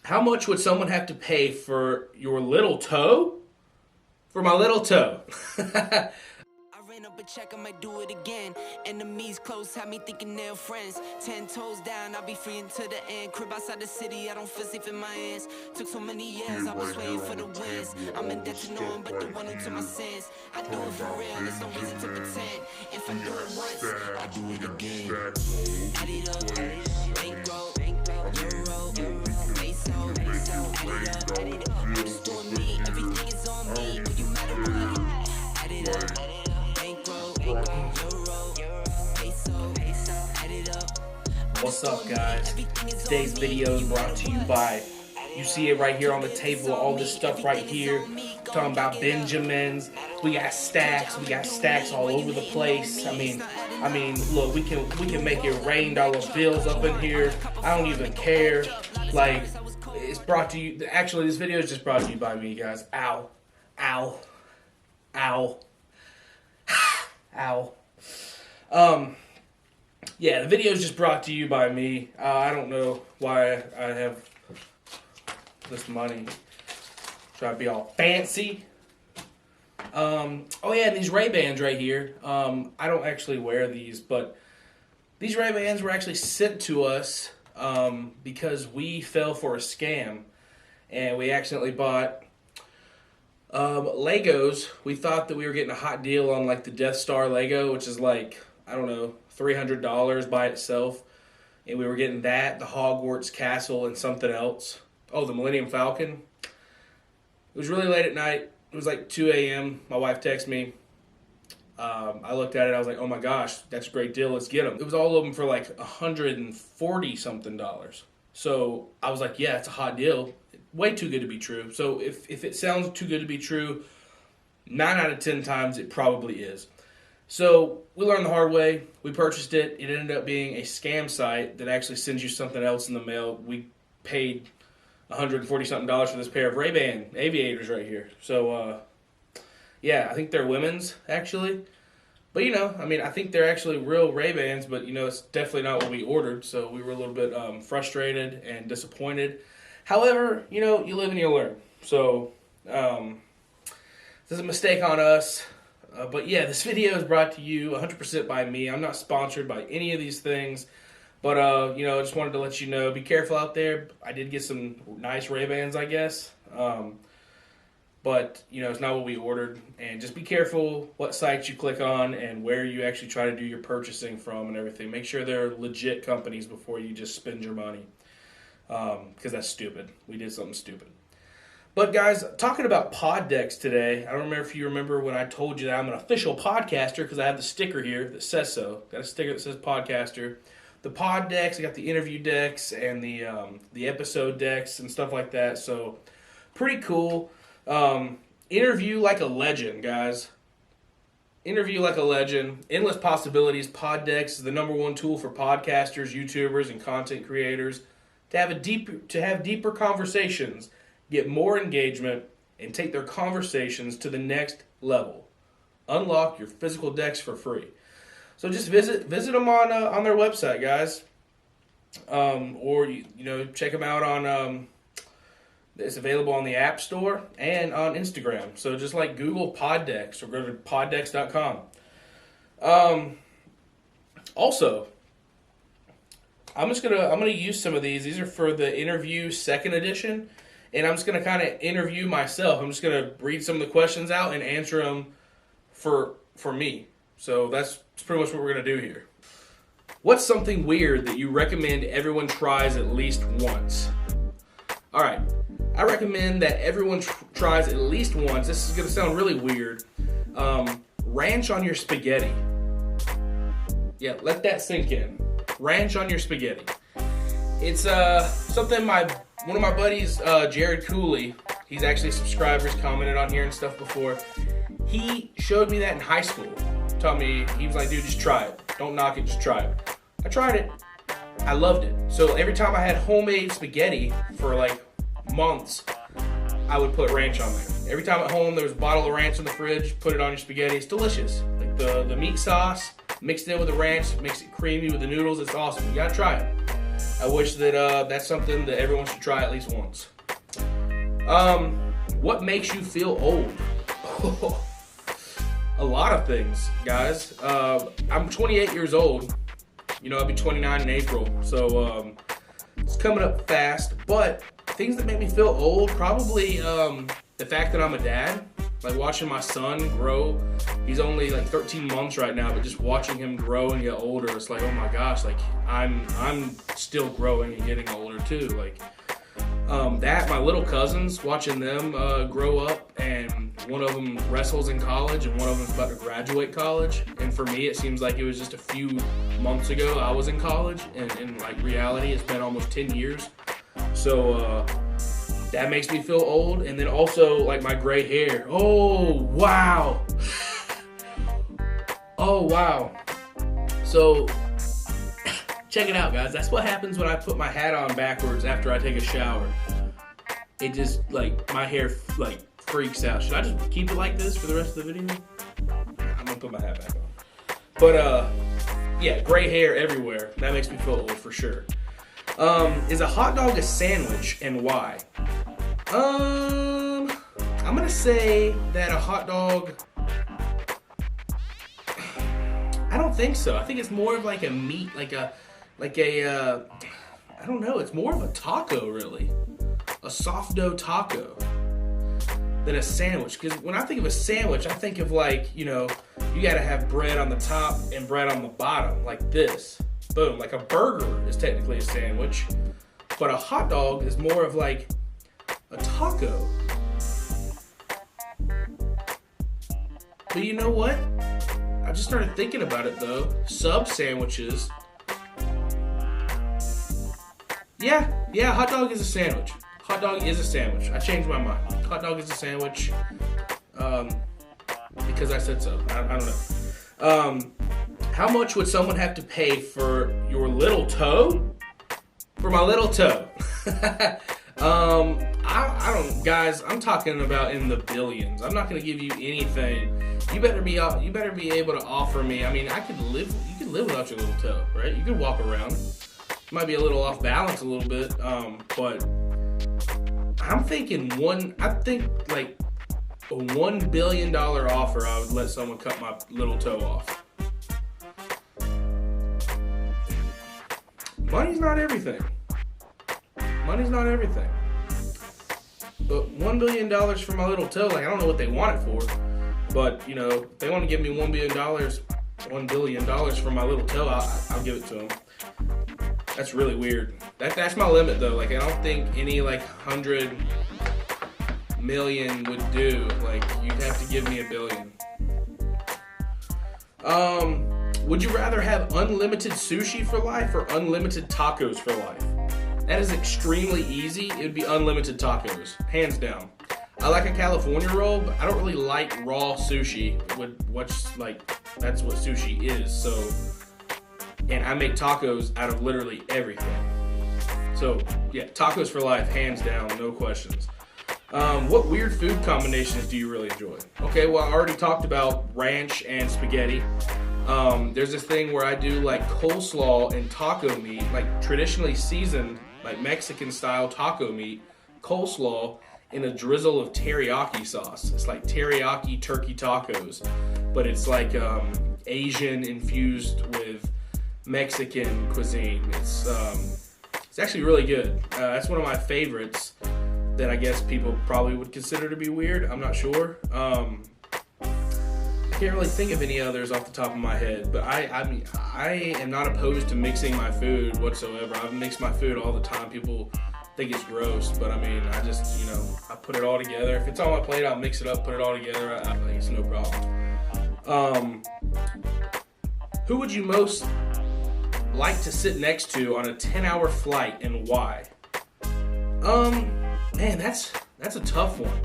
How much would someone have to pay for your little toe? For my little toe. I ran up a check, I might do it again. Enemies close, have me thinking they're friends. 10 toes down, I'll be free until the end. Crib outside the city, I don't feel safe in my hands. Took so many years, I was waiting for the wins. I'm in debt to no one but the one who took my sins. I do it for real, there's no reason to pretend. If I do it once, I do it again. Add it up, bankroll, euro, peso, add it up. I'm just doing me, everything is on me. But you matter what, add it up, bankroll, euro, peso, add it up. What's up, guys? Today's video is brought to you by, you see it right here on the table, all this stuff right here. Talking about Benjamins. We got stacks all over the place. I mean, look, we can make it rain dollar bills up in here. I don't even care. Like, it's brought to you. Actually, this video is just brought to you by me, guys. Ow, ow, ow, ow. Yeah, the video is just brought to you by me. I don't know why I have this money. Try to be all fancy. Oh yeah, these Ray-Bans right here. I don't actually wear these, but these Ray-Bans were actually sent to us because we fell for a scam, and we accidentally bought Legos. We thought that we were getting a hot deal on like the Death Star Lego, which is like, I don't know, $300 by itself, and we were getting that, the Hogwarts Castle, and something else. Oh, the Millennium Falcon. It was really late at night. It was like 2 a.m. My wife texted me. I looked at it. I was like, oh my gosh, that's a great deal. Let's get them. It was all of them for like $140 something. So I was like, yeah, it's a hot deal. Way too good to be true. So if it sounds too good to be true, 9 out of 10 times it probably is. So we learned the hard way. We purchased it. It ended up being a scam site that actually sends you something else in the mail. We paid $140 something for this pair of Ray-Ban aviators right here. So, yeah, I think they're women's, actually. But, I think they're actually real Ray-Bans, but, it's definitely not what we ordered. So we were a little bit frustrated and disappointed. However, you live and you learn. So, this is a mistake on us. But, yeah, this video is brought to you 100% by me. I'm not sponsored by any of these things. But, I just wanted to let you know, be careful out there. I did get some nice Ray-Bans, I guess. But, it's not what we ordered. And just be careful what sites you click on and where you actually try to do your purchasing from and everything. Make sure they're legit companies before you just spend your money. Because that's stupid. We did something stupid. But, guys, talking about pod decks today, I don't remember if you remember when I told you that I'm an official podcaster because I have the sticker here that says so. Got a sticker that says podcaster. The pod decks, I got the interview decks and the episode decks and stuff like that. So, pretty cool. Interview like a legend, guys. Interview like a legend. Endless possibilities. Pod decks is the #1 tool for podcasters, YouTubers, and content creators to have deeper conversations, get more engagement, and take their conversations to the next level. Unlock your physical decks for free. So just visit them on their website, guys, or check them out on. It's available on the App Store and on Instagram. So just like Google Pod Decks or go to poddex.com. Also, I'm gonna use some of these. These are for the interview second edition, and I'm just gonna kind of interview myself. I'm just gonna read some of the questions out and answer them for me. So that's pretty much what we're going to do here. What's something weird that you recommend everyone tries at least once? All right. I recommend that everyone tries at least once. This is going to sound really weird. Ranch on your spaghetti. Yeah, let that sink in. Ranch on your spaghetti. It's something one of my buddies, Jared Cooley, he's actually a subscriber, he's commented on here and stuff before. He showed me that in high school. Told me, he was like, dude, just try it. Don't knock it, just try it. I tried it. I loved it. So every time I had homemade spaghetti for like months, I would put ranch on there. Every time at home there was a bottle of ranch in the fridge, put it on your spaghetti. It's delicious. Like the meat sauce mixed in with the ranch, makes it creamy with the noodles. It's awesome. You gotta try it. I wish that that's something that everyone should try at least once. What makes you feel old? A lot of things, guys. I'm 28 years old. I'll be 29 in April, so it's coming up fast. But things that make me feel old, probably the fact that I'm a dad. Like watching my son grow. He's only like 13 months right now, but just watching him grow and get older, it's like, oh my gosh, like I'm still growing and getting older too. Like my little cousins, watching them grow up, and one of them wrestles in college and one of them's about to graduate college. And for me, it seems like it was just a few months ago I was in college, and in like reality, it's been almost 10 years. So that makes me feel old. And then also like my gray hair. Oh wow. Oh wow. So check it out, guys. That's what happens when I put my hat on backwards after I take a shower. It just, like, my hair, like, freaks out. Should I just keep it like this for the rest of the video? I'm gonna put my hat back on. But, yeah, gray hair everywhere. That makes me feel old for sure. Is a hot dog a sandwich, and why? I'm gonna say that a hot dog... I don't think so. I think it's more of like a meat, I don't know, it's more of a taco, really. A soft dough taco than a sandwich. Because when I think of a sandwich, I think of like, you gotta have bread on the top and bread on the bottom, like this. Boom. Like a burger is technically a sandwich, but a hot dog is more of like a taco. But you know what? I just started thinking about it though. Sub sandwiches. Yeah, hot dog is a sandwich. Hot dog is a sandwich. I changed my mind. Hot dog is a sandwich. Because I said so. I don't know. How much would someone have to pay for your little toe? For my little toe. I don't, guys. I'm talking about in the billions. I'm not going to give you anything. You better be able to offer me. I mean, you could live without your little toe, right? You could walk around. Might be a little off balance a little bit, but I'm thinking like a $1 billion offer, I would let someone cut my little toe off. Money's not everything. But $1 billion for my little toe, like I don't know what they want it for, but if they want to give me $1 billion for my little toe, I'll give it to them. That's really weird. That's my limit though. Like I don't think any like 100 million would do. Like you'd have to give me $1 billion. Would you rather have unlimited sushi for life or unlimited tacos for life? That is extremely easy. It would be unlimited tacos, hands down. I like a California roll, but I don't really like raw sushi. That's what sushi is. So. And I make tacos out of literally everything. So, yeah, tacos for life, hands down, no questions. What weird food combinations do you really enjoy? Okay, well, I already talked about ranch and spaghetti. There's this thing where I do like coleslaw and taco meat, like traditionally seasoned, like Mexican-style taco meat, coleslaw, in a drizzle of teriyaki sauce. It's like teriyaki turkey tacos, but it's like Asian infused with Mexican cuisine. It's actually really good. That's one of my favorites that I guess people probably would consider to be weird. I'm not sure. I can't really think of any others off the top of my head, but I am not opposed to mixing my food whatsoever. I mix my food all the time. People think it's gross, but I mean, I just, I put it all together. If it's on my plate, I'll mix it up, put it all together. I think it's no problem. Who would you most like to sit next to on a 10-hour flight, and why? Man, that's a tough one.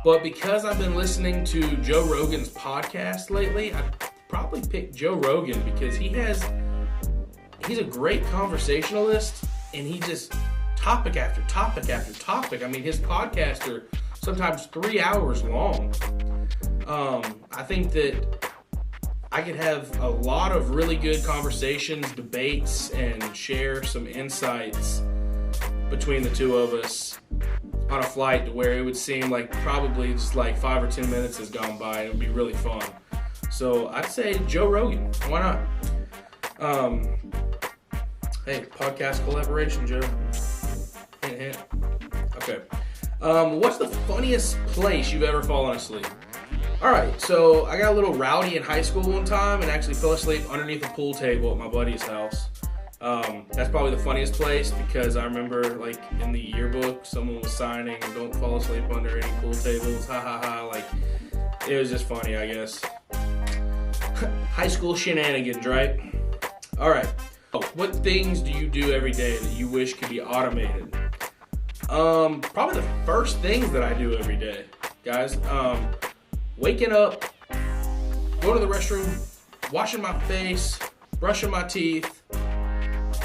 But because I've been listening to Joe Rogan's podcast lately, I'd probably pick Joe Rogan because he's a great conversationalist, and he just topic after topic after topic. I mean, his podcasts are sometimes 3 hours long. I think that I could have a lot of really good conversations, debates, and share some insights between the two of us on a flight to where it would seem like probably just like 5 or 10 minutes has gone by. It would be really fun. So I'd say Joe Rogan. Why not? Hey, podcast collaboration, Joe. Hint, hint. Okay. What's the funniest place you've ever fallen asleep? Alright, so I got a little rowdy in high school one time and actually fell asleep underneath a pool table at my buddy's house. That's probably the funniest place because I remember, like, in the yearbook, someone was signing, don't fall asleep under any pool tables, ha ha ha, like, it was just funny, I guess. High school shenanigans, right? Alright, what things do you do every day that you wish could be automated? Probably the first things that I do every day, guys. Waking up, going to the restroom, washing my face, brushing my teeth,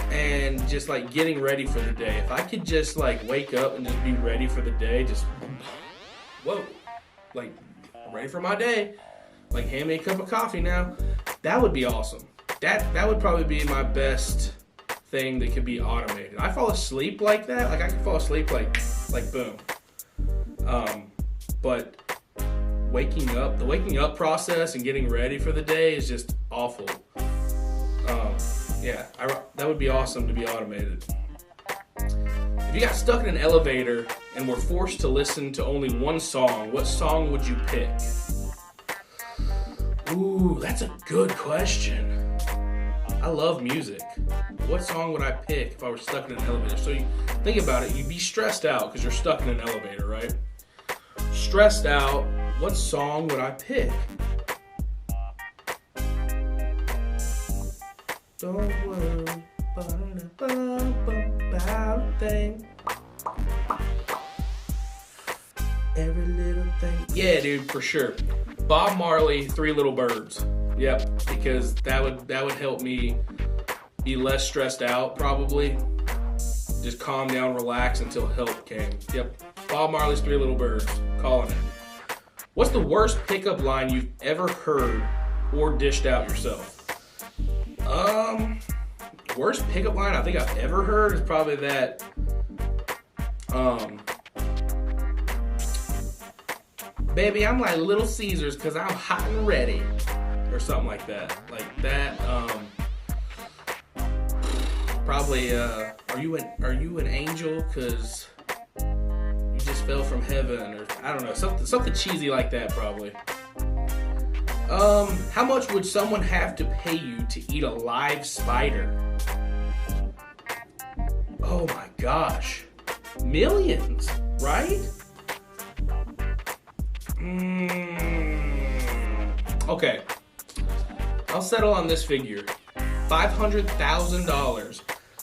and just like getting ready for the day. If I could just like wake up and just be ready for the day, just whoa, like ready for my day, like hand me a cup of coffee now, that would be awesome. That would probably be my best thing that could be automated. I fall asleep like that, like I can fall asleep like boom. But the waking up process and getting ready for the day is just awful. That would be awesome to be automated. If you got stuck in an elevator and were forced to listen to only one song, what song would you pick? Ooh, that's a good question. I love music. What song would I pick if I were stuck in an elevator? So you think about it, you'd be stressed out because you're stuck in an elevator, right? Stressed out, what song would I pick? Don't worry about a thing. Every little thing. Yeah, dude, for sure. Bob Marley, Three Little Birds. Yep, because that would help me be less stressed out, probably. Just calm down, relax until help came. Yep, Bob Marley's Three Little Birds. Calling it. What's the worst pickup line you've ever heard or dished out yourself? Worst pickup line I think I've ever heard is probably that, baby, I'm like Little Caesars because I'm hot and ready, or something like that. Like that, probably, are you an angel because you just fell from heaven, or I don't know, something cheesy like that probably. How much would someone have to pay you to eat a live spider? Oh my gosh. Millions, right? Okay. I'll settle on this figure. $500,000.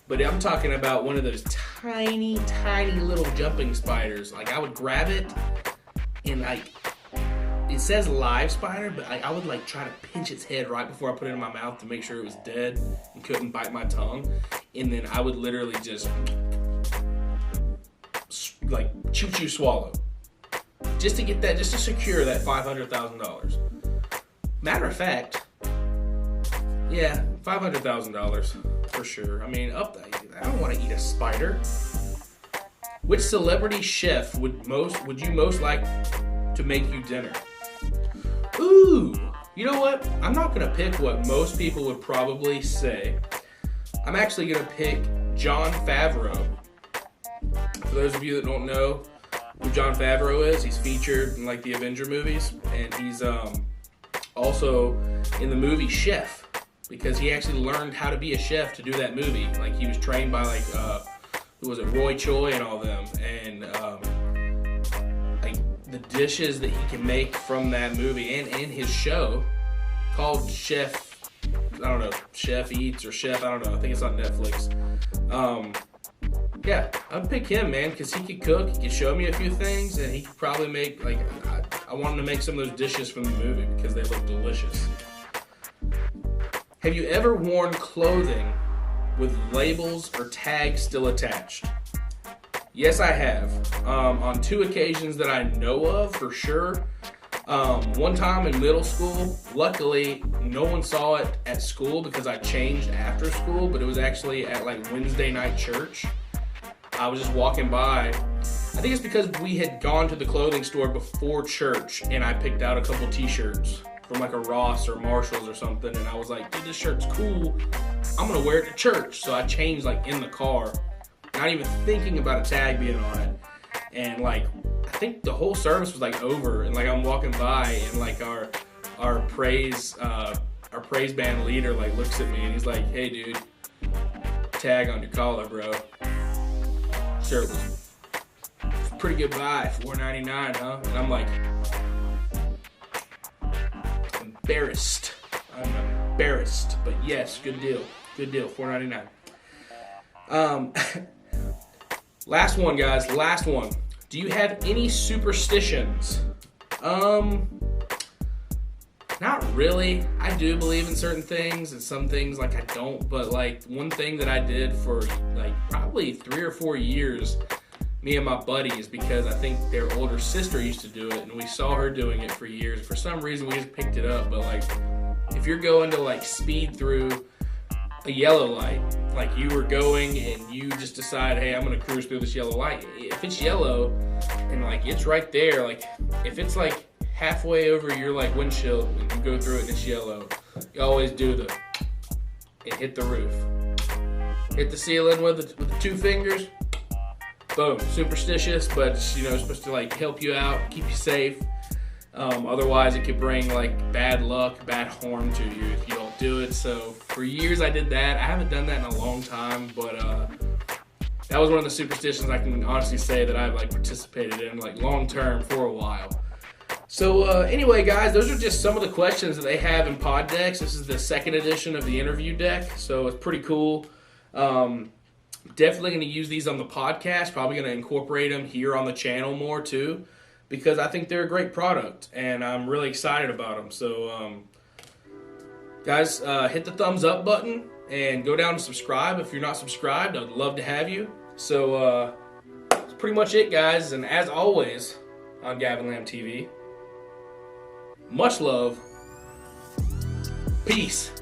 But I'm talking about one of those tiny, tiny little jumping spiders. Like, I would grab it and like, it says live spider, but I would like try to pinch its head right before I put it in my mouth to make sure it was dead and couldn't bite my tongue. And then I would literally just like chew swallow. Just to get that, just to secure that $500,000. Matter of fact, yeah, $500,000 for sure. I mean, I don't want to eat a spider. Which celebrity chef would you most like to make you dinner? Ooh, you know what? I'm not gonna pick what most people would probably say. I'm actually gonna pick Jon Favreau. For those of you that don't know who Jon Favreau is, he's featured in like the Avenger movies, and he's also in the movie Chef, because he actually learned how to be a chef to do that movie. Like, he was trained by like who was it, Roy Choi and all them, and like the dishes that he can make from that movie and in his show called Chef, I don't know, Chef Eats or Chef, I don't know, I think it's on Netflix. Yeah, I'd pick him, man, because he could cook, he could show me a few things, and he could probably make, like, I want him to make some of those dishes from the movie because they look delicious. Have you ever worn clothing with labels or tags still attached? Yes, I have. On 2 occasions that I know of, for sure. One time in middle school, luckily no one saw it at school because I changed after school, but it was actually at like Wednesday night church. I was just walking by. I think it's because we had gone to the clothing store before church and I picked out a couple t-shirts from like a Ross or Marshalls or something, and I was like, dude, this shirt's cool. I'm gonna wear it to church. So I changed like in the car, not even thinking about a tag being on it. And like, I think the whole service was like over, and like I'm walking by, and like our praise band leader like looks at me and he's like, hey dude, tag on your collar, bro. Shirt was pretty good buy, $4.99, huh? And I'm like, embarrassed. I'm embarrassed, but yes, good deal, $4.99. Last one, guys, last one. Do you have any superstitions? Not really. I do believe in certain things, and some things like I don't, but like one thing that I did for like probably 3 or 4 years, me and my buddies, because I think their older sister used to do it and we saw her doing it for years. For some reason we just picked it up, but like if you're going to like speed through a yellow light, like you were going and you just decide, hey, I'm gonna cruise through this yellow light. If it's yellow and like it's right there, like if it's like halfway over your like windshield and you go through it and it's yellow, you always do and hit the roof, hit the ceiling with the 2 fingers. Boom. Superstitious, but it's, you know, supposed to like help you out, keep you safe. Otherwise it could bring like bad luck, bad harm to you if you don't do it. So for years I did that. I haven't done that in a long time, but that was one of the superstitions I can honestly say that I've like participated in like long term for a while. So anyway, guys, those are just some of the questions that they have in Pod Decks. This is the 2nd edition of the interview deck, so it's pretty cool. Definitely going to use these on the podcast. Probably going to incorporate them here on the channel more too, because I think they're a great product and I'm really excited about them. So guys, hit the thumbs up button and go down and subscribe if you're not subscribed. I'd love to have you. So that's pretty much it, guys. And as always on Gavin Lamb TV, much love, peace.